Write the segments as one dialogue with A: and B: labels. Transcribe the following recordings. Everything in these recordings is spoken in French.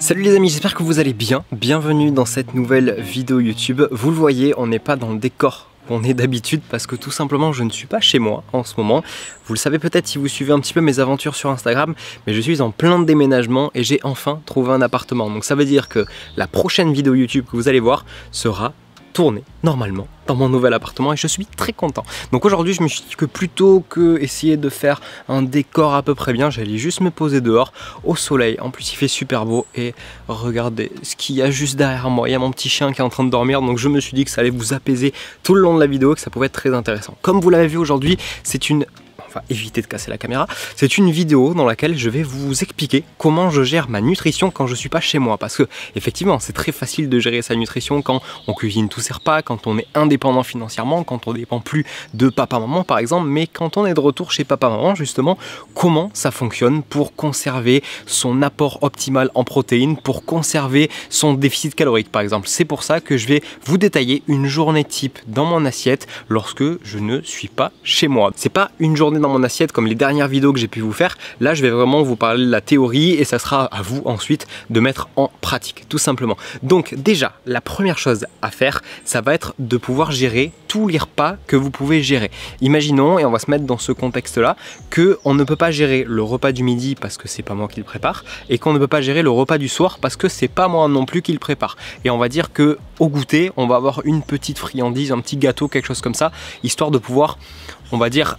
A: Salut les amis, j'espère que vous allez bien. Bienvenue dans cette nouvelle vidéo YouTube. Vous le voyez, on n'est pas dans le décor qu'on est d'habitude parce que tout simplement je ne suis pas chez moi en ce moment. Vous le savez peut-être si vous suivez un petit peu mes aventures sur Instagram, mais je suis en plein déménagement et j'ai enfin trouvé un appartement. Donc ça veut dire que la prochaine vidéo YouTube que vous allez voir sera tournée normalement dans mon nouvel appartement et je suis très content. Donc aujourd'hui je me suis dit que plutôt que essayer de faire un décor à peu près bien, j'allais juste me poser dehors au soleil. En plus il fait super beau et regardez ce qu'il y a juste derrière moi. Il y a mon petit chien qui est en train de dormir, donc je me suis dit que ça allait vous apaiser tout le long de la vidéo, que ça pouvait être très intéressant. Comme vous l'avez vu aujourd'hui, c'est une... éviter de casser la caméra. C'est une vidéo dans laquelle je vais vous expliquer comment je gère ma nutrition quand je suis pas chez moi. Parce que effectivement, c'est très facile de gérer sa nutrition quand on cuisine tous ses repas, quand on est indépendant financièrement, quand on dépend plus de papa-maman par exemple. Mais quand on est de retour chez papa-maman, justement, comment ça fonctionne pour conserver son apport optimal en protéines, pour conserver son déficit calorique par exemple. C'est pour ça que je vais vous détailler une journée type dans mon assiette lorsque je ne suis pas chez moi. C'est pas une journée dans mon assiette comme les dernières vidéos que j'ai pu vous faire. Là je vais vraiment vous parler de la théorie et ça sera à vous ensuite de mettre en pratique tout simplement. Donc déjà la première chose à faire, ça va être de pouvoir gérer tous les repas que vous pouvez gérer. Imaginons, et on va se mettre dans ce contexte là, que on ne peut pas gérer le repas du midi parce que c'est pas moi qui le prépare et qu'on ne peut pas gérer le repas du soir parce que c'est pas moi non plus qui le prépare. Et on va dire que au goûter on va avoir une petite friandise, un petit gâteau, quelque chose comme ça, histoire de pouvoir, on va dire,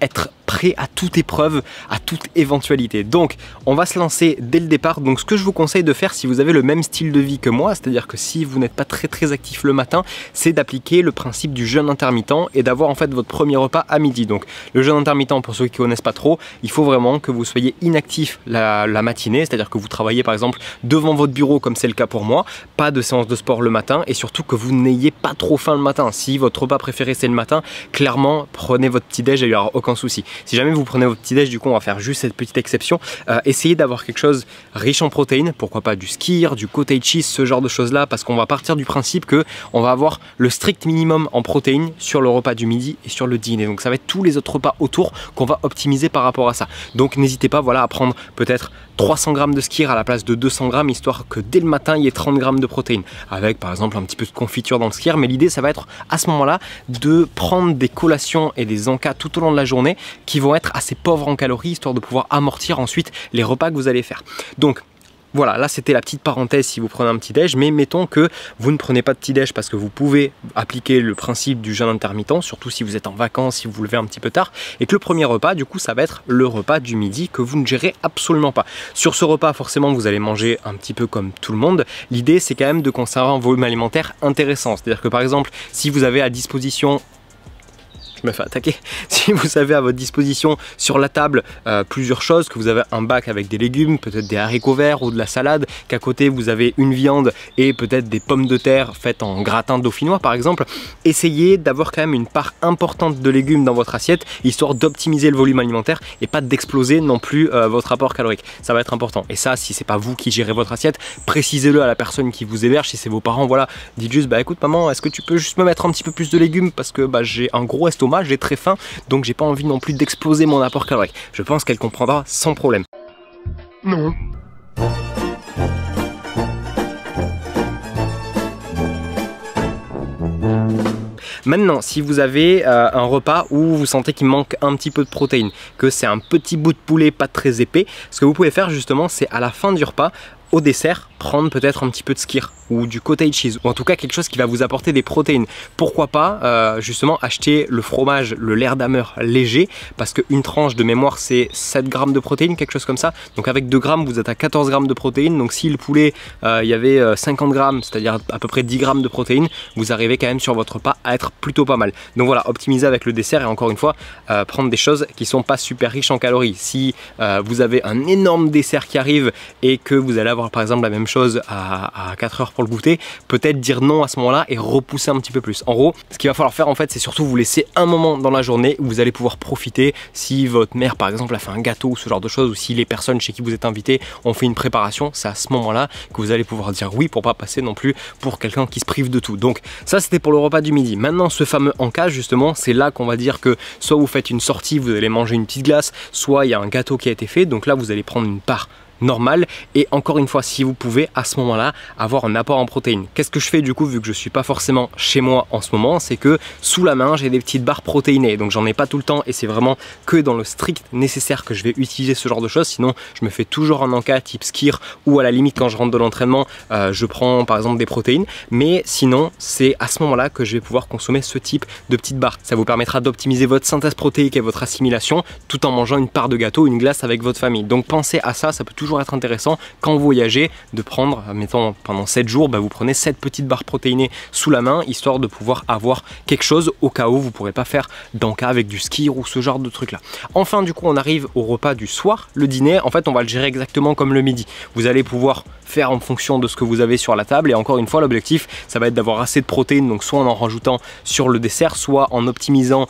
A: être prêt à toute épreuve, à toute éventualité. Donc on va se lancer dès le départ. Donc ce que je vous conseille de faire si vous avez le même style de vie que moi, c'est-à-dire que si vous n'êtes pas très actif le matin, c'est d'appliquer le principe du jeûne intermittent et d'avoir en fait votre premier repas à midi. Donc le jeûne intermittent, pour ceux qui connaissent pas trop, il faut vraiment que vous soyez inactif la matinée, c'est-à-dire que vous travaillez par exemple devant votre bureau comme c'est le cas pour moi, pas de séance de sport le matin et surtout que vous n'ayez pas trop faim le matin. Si votre repas préféré c'est le matin, clairement prenez votre petit déj et il n'y aura aucun souci. Si jamais vous prenez votre petit déj, du coup on va faire juste cette petite exception. Essayez d'avoir quelque chose riche en protéines, pourquoi pas du skyr, du cottage cheese, ce genre de choses là, parce qu'on va partir du principe que on va avoir le strict minimum en protéines sur le repas du midi et sur le dîner. Donc ça va être tous les autres repas autour qu'on va optimiser par rapport à ça. Donc n'hésitez pas, voilà, à prendre peut-être 300 grammes de skyr à la place de 200 grammes, histoire que dès le matin il y ait 30 grammes de protéines, avec par exemple un petit peu de confiture dans le skyr. Mais l'idée ça va être à ce moment là de prendre des collations et des encas tout au long de la journée qui vont être assez pauvres en calories, histoire de pouvoir amortir ensuite les repas que vous allez faire. Donc voilà, là c'était la petite parenthèse si vous prenez un petit déj, mais mettons que vous ne prenez pas de petit déj parce que vous pouvez appliquer le principe du jeûne intermittent, surtout si vous êtes en vacances, si vous vous levez un petit peu tard, et que le premier repas du coup ça va être le repas du midi que vous ne gérez absolument pas. Sur ce repas forcément vous allez manger un petit peu comme tout le monde. L'idée c'est quand même de conserver un volume alimentaire intéressant, c'est-à-dire que par exemple si vous avez à disposition... Je me fais attaquer. Si vous avez à votre disposition sur la table plusieurs choses, que vous avez un bac avec des légumes, peut-être des haricots verts ou de la salade, qu'à côté vous avez une viande et peut-être des pommes de terre faites en gratin dauphinois par exemple, essayez d'avoir quand même une part importante de légumes dans votre assiette, histoire d'optimiser le volume alimentaire et pas d'exploser non plus votre apport calorique. Ça va être important. Et ça, si c'est pas vous qui gérez votre assiette, précisez-le à la personne qui vous héberge. Si c'est vos parents, voilà, dites juste, bah écoute maman, est-ce que tu peux juste me mettre un petit peu plus de légumes parce que bah, j'ai un gros estomac, j'ai très faim, donc j'ai pas envie non plus d'exploser mon apport calorique. Je pense qu'elle comprendra sans problème. Non. Maintenant, si vous avez un repas où vous sentez qu'il manque un petit peu de protéines, que c'est un petit bout de poulet pas très épais, ce que vous pouvez faire justement, c'est à la fin du repas, au dessert, prendre peut-être un petit peu de skyr ou du cottage cheese, ou en tout cas quelque chose qui va vous apporter des protéines. Pourquoi pas justement acheter le fromage, le Leerdammer léger, parce qu'une tranche de mémoire c'est 7 grammes de protéines, quelque chose comme ça. Donc avec 2 grammes vous êtes à 14 grammes de protéines. Donc si le poulet il y avait 50 grammes, c'est-à-dire à peu près 10 grammes de protéines, vous arrivez quand même sur votre repas à être plutôt pas mal. Donc voilà, optimiser avec le dessert et encore une fois prendre des choses qui sont pas super riches en calories. Si vous avez un énorme dessert qui arrive et que vous allez avoir par exemple la même chose à 4 heures pour le goûter, peut-être dire non à ce moment là et repousser un petit peu plus. En gros, ce qu'il va falloir faire en fait, c'est surtout vous laisser un moment dans la journée où vous allez pouvoir profiter. Si votre mère par exemple a fait un gâteau ou ce genre de choses, ou si les personnes chez qui vous êtes invités ont fait une préparation, c'est à ce moment là que vous allez pouvoir dire oui pour pas passer non plus pour quelqu'un qui se prive de tout. Donc ça c'était pour le repas du midi. Maintenant ce fameux encas justement, c'est là qu'on va dire que soit vous faites une sortie, vous allez manger une petite glace, soit il y a un gâteau qui a été fait, donc là vous allez prendre une part normal. Et encore une fois, si vous pouvez à ce moment-là avoir un apport en protéines. Qu'est-ce que je fais du coup, vu que je suis pas forcément chez moi en ce moment, c'est que sous la main j'ai des petites barres protéinées, donc j'en ai pas tout le temps et c'est vraiment que dans le strict nécessaire que je vais utiliser ce genre de choses. Sinon je me fais toujours un encas type skir, ou à la limite quand je rentre de l'entraînement je prends par exemple des protéines, mais sinon c'est à ce moment là que je vais pouvoir consommer ce type de petites barres. Ça vous permettra d'optimiser votre synthèse protéique et votre assimilation tout en mangeant une part de gâteau, une glace avec votre famille. Donc pensez à ça, ça peut toujours être intéressant quand vous voyagez de prendre, mettons pendant 7 jours, vous prenez 7 petites barres protéinées sous la main, histoire de pouvoir avoir quelque chose au cas où vous ne pourrez pas faire d'encas avec du skir ou ce genre de truc là. Enfin du coup on arrive au repas du soir, le dîner. En fait on va le gérer exactement comme le midi. Vous allez pouvoir faire en fonction de ce que vous avez sur la table, et encore une fois l'objectif ça va être d'avoir assez de protéines, donc soit en rajoutant sur le dessert, soit en optimisant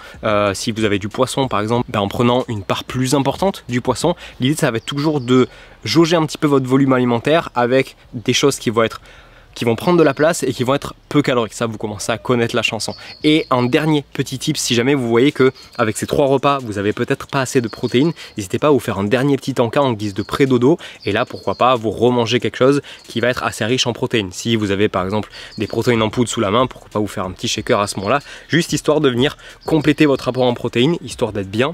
A: si vous avez du poisson par exemple, en prenant une part plus importante du poisson. L'idée ça va être toujours de jauger un petit peu votre volume alimentaire avec des choses qui vont prendre de la place et qui vont être peu caloriques. Ça, vous commencez à connaître la chanson. Et un dernier petit tip, si jamais vous voyez que avec ces 3 repas, vous avez peut-être pas assez de protéines, n'hésitez pas à vous faire un dernier petit encas en guise de pré-dodo. Et là, pourquoi pas vous remanger quelque chose qui va être assez riche en protéines. Si vous avez par exemple des protéines en poudre sous la main, pourquoi pas vous faire un petit shaker à ce moment-là, juste histoire de venir compléter votre apport en protéines, histoire d'être bien.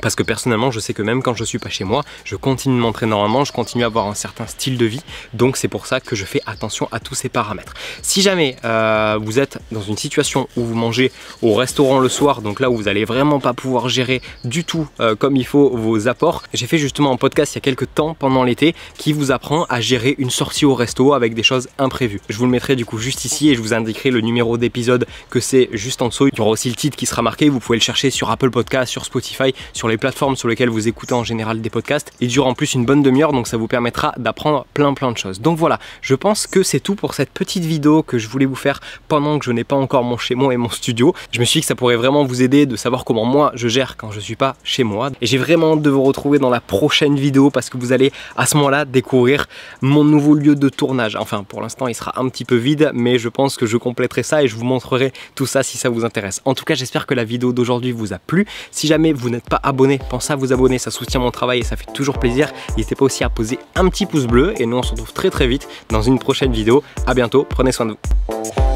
A: Parce que personnellement je sais que même quand je suis pas chez moi, je continue de m'entraîner normalement, je continue à avoir un certain style de vie, donc c'est pour ça que je fais attention à tous ces paramètres. Si jamais vous êtes dans une situation où vous mangez au restaurant le soir, donc là où vous allez vraiment pas pouvoir gérer du tout comme il faut vos apports, j'ai fait justement un podcast il y a quelques temps pendant l'été qui vous apprend à gérer une sortie au resto avec des choses imprévues. Je vous le mettrai du coup juste ici et je vous indiquerai le numéro d'épisode que c'est juste en dessous. Il y aura aussi le titre qui sera marqué, vous pouvez le chercher sur Apple Podcast, sur Spotify, sur les plateformes sur lesquelles vous écoutez en général des podcasts. Il dure en plus une bonne demi-heure, donc ça vous permettra d'apprendre plein de choses. Donc voilà, je pense que c'est tout pour cette petite vidéo que je voulais vous faire pendant que je n'ai pas encore mon chez moi et mon studio. Je me suis dit que ça pourrait vraiment vous aider de savoir comment moi je gère quand je suis pas chez moi. Et j'ai vraiment hâte de vous retrouver dans la prochaine vidéo parce que vous allez à ce moment-là découvrir mon nouveau lieu de tournage. Enfin, pour l'instant, il sera un petit peu vide, mais je pense que je compléterai ça et je vous montrerai tout ça si ça vous intéresse. En tout cas, j'espère que la vidéo d'aujourd'hui vous a plu. Si jamais vous n'êtes pas abonné, pensez à vous abonner, ça soutient mon travail et ça fait toujours plaisir. N'hésitez pas aussi à poser un petit pouce bleu et nous on se retrouve très vite dans une prochaine vidéo. À bientôt, prenez soin de vous.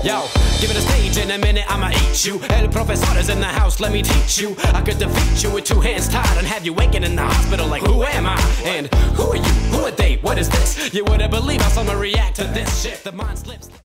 A: Yo, give it a stage in a minute, I'ma eat you. El professor is in the house, let me teach you. I could defeat you with 2 hands tied and have you waking in the hospital like, who am I? And who are you? Who are they? What is this? You wouldn't believe how someone react to this shit. The mind slips.